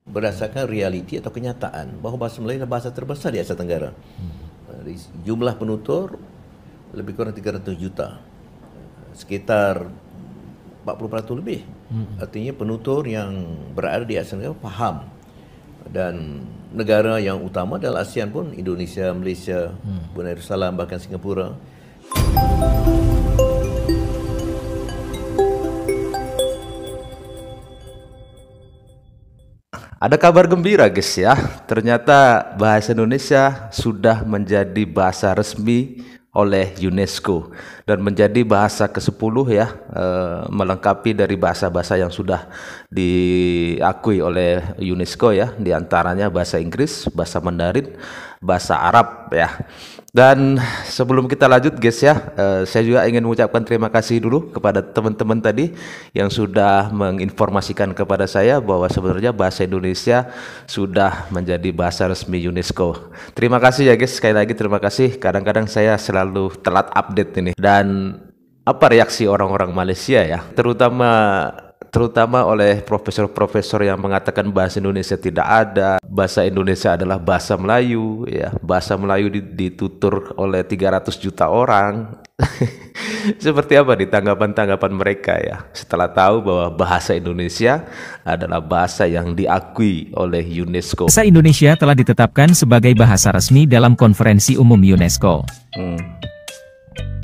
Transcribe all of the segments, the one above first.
berdasarkan realiti atau kenyataan bahawa bahasa Melayu adalah bahasa terbesar di Asia Tenggara. Jumlah penutur lebih kurang 300 juta. Sekitar 40% lebih. Artinya penutur yang berada di Asia Tenggara faham. Dan negara yang utama adalah ASEAN pun, Indonesia, Malaysia, Brunei Darussalam, bahkan Singapura. Ada kabar gembira guys ya, ternyata bahasa Indonesia sudah menjadi bahasa resmi oleh UNESCO dan menjadi bahasa ke-10 ya, melengkapi dari bahasa-bahasa yang sudah diakui oleh UNESCO ya, diantaranya bahasa Inggris, bahasa Mandarin, bahasa Arab ya. Dan sebelum kita lanjut guys ya, saya juga ingin mengucapkan terima kasih dulu kepada teman-teman tadi yang sudah menginformasikan kepada saya bahwa sebenarnya bahasa Indonesia sudah menjadi bahasa resmi UNESCO. Terima kasih ya guys, sekali lagi terima kasih. Kadang-kadang saya selalu telat update ini. Dan apa reaksi orang-orang Malaysia ya, terutama oleh profesor-profesor yang mengatakan bahasa Indonesia tidak ada, bahasa Indonesia adalah bahasa Melayu ya, bahasa Melayu ditutur oleh 300 juta orang. Seperti apa nih tanggapan mereka ya setelah tahu bahwa bahasa Indonesia adalah bahasa yang diakui oleh UNESCO. Bahasa Indonesia telah ditetapkan sebagai bahasa resmi dalam Konferensi Umum UNESCO.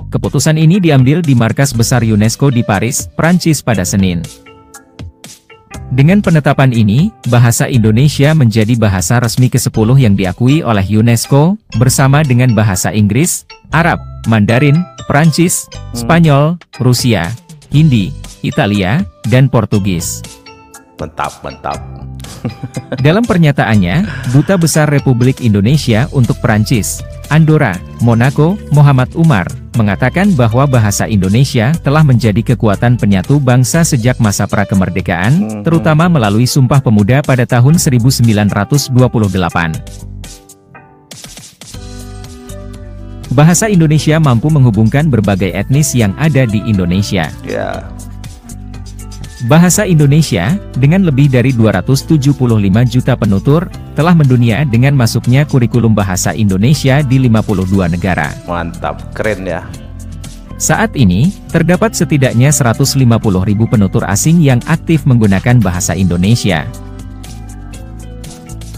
Keputusan ini diambil di Markas Besar UNESCO di Paris, Prancis pada Senin. Dengan penetapan ini, bahasa Indonesia menjadi bahasa resmi ke-10 yang diakui oleh UNESCO, bersama dengan bahasa Inggris, Arab, Mandarin, Prancis, Spanyol, Rusia, Hindi, Italia, dan Portugis. Mantap. Dalam pernyataannya, Duta Besar Republik Indonesia untuk Prancis, Andorra, Monaco, Muhammad Umar, mengatakan bahwa bahasa Indonesia telah menjadi kekuatan penyatu bangsa sejak masa prakemerdekaan, terutama melalui Sumpah Pemuda pada tahun 1928. Bahasa Indonesia mampu menghubungkan berbagai etnis yang ada di Indonesia. Bahasa Indonesia, dengan lebih dari 275 juta penutur, telah mendunia dengan masuknya kurikulum bahasa Indonesia di 52 negara. Mantap, keren ya. Saat ini, terdapat setidaknya 150.000 penutur asing yang aktif menggunakan bahasa Indonesia.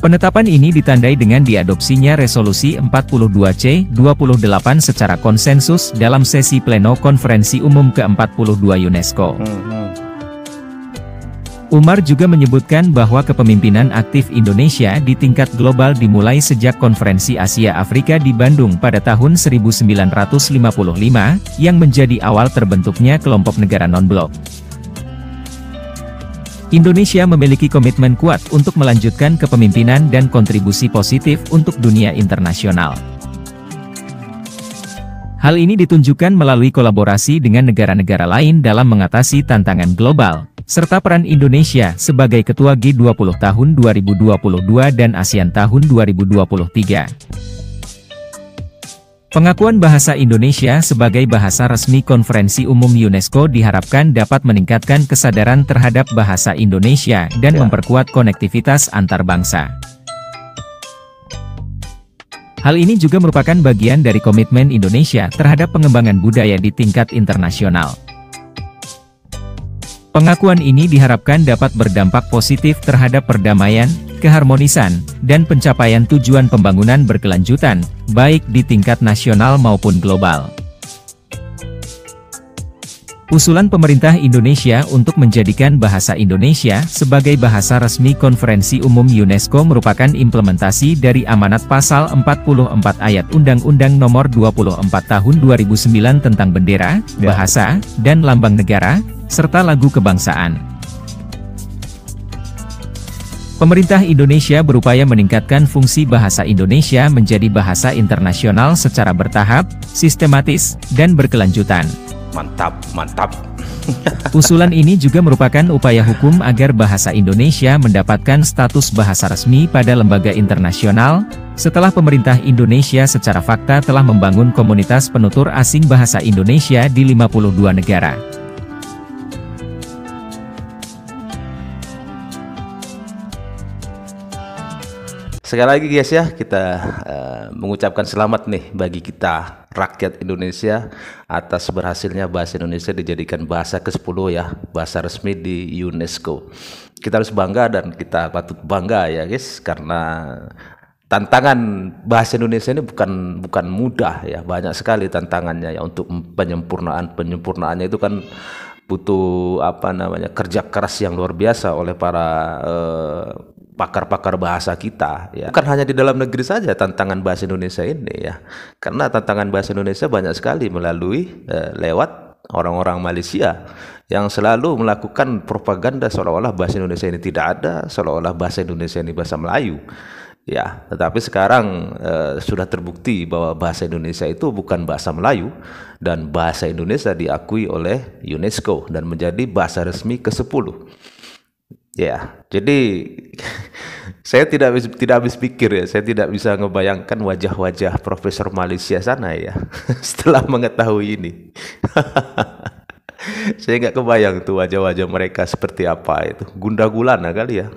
Penetapan ini ditandai dengan diadopsinya Resolusi 42C28 secara konsensus dalam sesi pleno Konferensi Umum ke-42 UNESCO. Umar juga menyebutkan bahwa kepemimpinan aktif Indonesia di tingkat global dimulai sejak Konferensi Asia Afrika di Bandung pada tahun 1955, yang menjadi awal terbentuknya kelompok negara non-blok. Indonesia memiliki komitmen kuat untuk melanjutkan kepemimpinan dan kontribusi positif untuk dunia internasional. Hal ini ditunjukkan melalui kolaborasi dengan negara-negara lain dalam mengatasi tantangan global, serta peran Indonesia sebagai Ketua G20 tahun 2022 dan ASEAN tahun 2023. Pengakuan bahasa Indonesia sebagai bahasa resmi Konferensi Umum UNESCO diharapkan dapat meningkatkan kesadaran terhadap bahasa Indonesia dan memperkuat konektivitas antar bangsa. Hal ini juga merupakan bagian dari komitmen Indonesia terhadap pengembangan budaya di tingkat internasional. Pengakuan ini diharapkan dapat berdampak positif terhadap perdamaian, keharmonisan, dan pencapaian tujuan pembangunan berkelanjutan, baik di tingkat nasional maupun global. Usulan pemerintah Indonesia untuk menjadikan bahasa Indonesia sebagai bahasa resmi Konferensi Umum UNESCO merupakan implementasi dari amanat pasal 44 ayat Undang-Undang Nomor 24 Tahun 2009 tentang bendera, bahasa, dan lambang negara, serta lagu kebangsaan. Pemerintah Indonesia berupaya meningkatkan fungsi bahasa Indonesia menjadi bahasa internasional secara bertahap, sistematis, dan berkelanjutan. Mantap. Usulan ini juga merupakan upaya hukum agar bahasa Indonesia mendapatkan status bahasa resmi pada lembaga internasional, setelah pemerintah Indonesia secara fakta telah membangun komunitas penutur asing bahasa Indonesia di 52 negara. Sekali lagi guys ya, kita mengucapkan selamat nih bagi kita rakyat Indonesia atas berhasilnya bahasa Indonesia dijadikan bahasa ke-10 ya, bahasa resmi di UNESCO. Kita harus bangga dan kita patut bangga ya guys, karena tantangan bahasa Indonesia ini bukan mudah ya, banyak sekali tantangannya ya untuk penyempurnaannya itu kan butuh kerja keras yang luar biasa oleh para pakar-pakar bahasa kita ya. Bukan hanya di dalam negeri saja tantangan bahasa Indonesia ini ya, karena tantangan bahasa Indonesia banyak sekali melalui lewat orang-orang Malaysia yang selalu melakukan propaganda seolah-olah bahasa Indonesia ini tidak ada, seolah-olah bahasa Indonesia ini bahasa Melayu ya. Tetapi sekarang sudah terbukti bahwa bahasa Indonesia itu bukan bahasa Melayu, dan bahasa Indonesia diakui oleh UNESCO dan menjadi bahasa resmi ke-10 ya. Jadi saya tidak habis pikir ya, saya tidak bisa ngebayangkan wajah-wajah Profesor Malaysia sana ya setelah mengetahui ini. Saya nggak kebayang tuh wajah-wajah mereka seperti apa itu, gundah gulana kali ya.